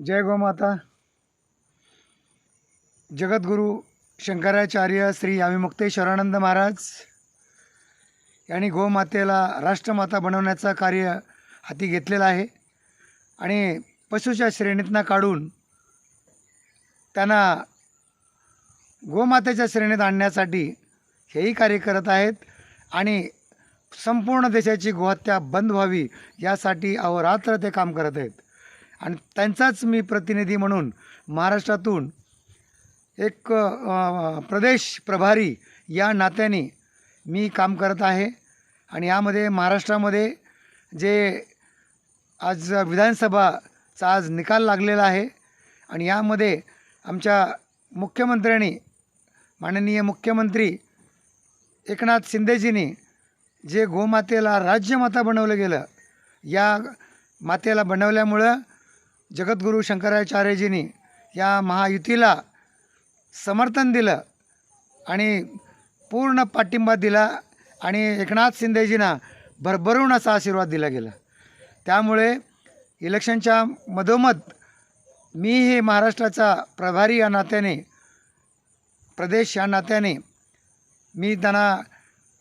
जय गोमाता। जगद्गुरु शंकराचार्य श्री अविमुक्तेश्वरानंद महाराज यांनी गोमातेला राष्ट्रमाता बनवण्याचं कार्य हाती घेतलेलं आहे आणि पशुच्या श्रेणीतनं काढून त्यांना गोमातेच्या श्रेणीत आणण्यासाठी हेही कार्य करत आहेत आणि संपूर्ण देशाची गोहत्या बंद व्हावी यासाठी अहोरात्र ते काम करत आहेत। आणि त्यांचाच मी प्रतिनिधी म्हणून महाराष्ट्रातून एक प्रदेश प्रभारी या नात्याने मी काम करत आहे। आणि यामध्ये महाराष्ट्रामध्ये जे आज विधानसभाचा आज निकाल लागलेला आहे आणि यामध्ये आमच्या मुख्यमंत्र्यांनी माननीय मुख्यमंत्री एकनाथ शिंदेजींनी जे गोमातेला राज्यमाता बनवलं गेलं, या मातेला बनवल्यामुळं जगद्गुरु शंकराचार्यजींनी या महायुतीला समर्थन दिलं आणि पूर्ण पाठिंबा दिला आणि एकनाथ शिंदेजींना भरभरून असा आशीर्वाद दिला गेला। त्यामुळे इलेक्शनच्या मधोमध मी हे महाराष्ट्राचा प्रभारी या नात्याने, प्रदेश या नात्याने मी त्यांना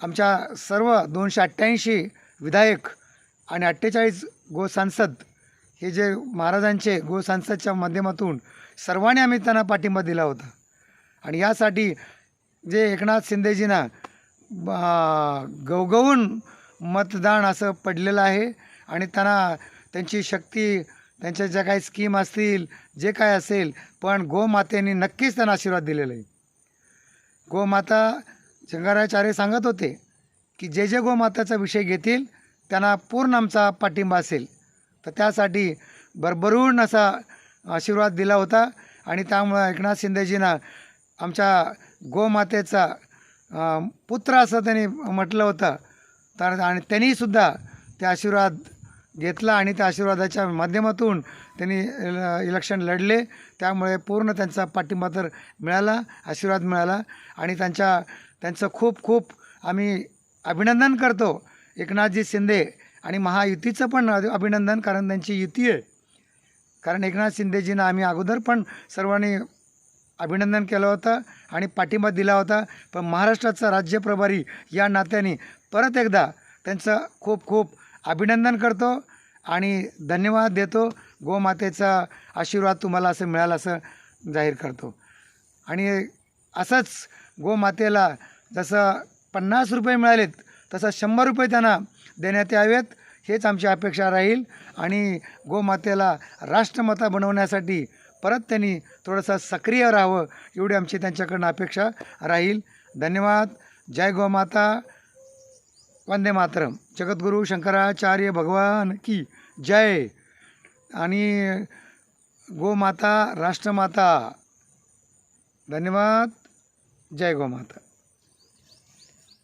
आमच्या सर्व 288 विधायक आणि 48 गोसांसद हे जे महाराजांचे गोसांसदच्या माध्यमातून सर्वांनी आम्ही त्यांना पाठिंबा दिला होता। आणि यासाठी जे एकनाथ शिंदेजींना गवगवून मतदान असं पडलेलं आहे आणि त्यांना त्यांची शक्ती, त्यांच्या ज्या काही स्कीम असतील, जे काय असेल, पण गोमातेने नक्कीच त्यांना आशीर्वाद दिलेला आहे। गोमाता शंकराचार्य सांगत होते की जे जे गोमाताचा विषय घेतील त्यांना पूर्ण आमचा पाठिंबा असेल, तर त्यासाठी भरभरून असा आशीर्वाद दिला होता। आणि त्यामुळं एकनाथ शिंदेजींना आमच्या गोमातेचा पुत्र असं त्यांनी म्हटलं होतं, तर आणि त्यांनीसुद्धा ते आशीर्वाद घेतला आणि त्या आशीर्वादाच्या माध्यमातून त्यांनी इलेक्शन लढले। त्यामुळे पूर्ण त्यांचा पाठिंबा तर मिळाला, आशीर्वाद मिळाला आणि त्यांचं खूप खूप आम्ही अभिनंदन करतो। एकनाथजी शिंदे आणि महायुतीचं पण अभिनंदन, कारण त्यांची युती आहे। कारण एकनाथ शिंदेजींना आम्ही अगोदर पण सर्वांनी अभिनंदन केलं होतं आणि पाठिंबा दिला होता, पण महाराष्ट्राचा राज्य प्रभारी या नात्याने परत एकदा त्यांचं खूप खूप अभिनंदन करतो आणि धन्यवाद देतो। गोमातेचा आशीर्वाद तुम्हाला असं मिळाला असं जाहीर करतो। आणि असंच गोमातेला जसं 50 रुपये मिळालेत तसं 100 रुपये त्यांना देण्यात यावेत, हेच आमची अपेक्षा राहील। आणि गोमातेला राष्ट्रमाता बनवण्यासाठी परत त्यांनी थोडंसं सक्रिय राहावं एवढी आमची त्यांच्याकडनं अपेक्षा राहील। धन्यवाद। जय गोमाता, वंदे मातरम। जगद्गुरु शंकराचार्य भगवान की जय। आणि गोमाता राष्ट्रमाता। धन्यवाद। जय गोमाता।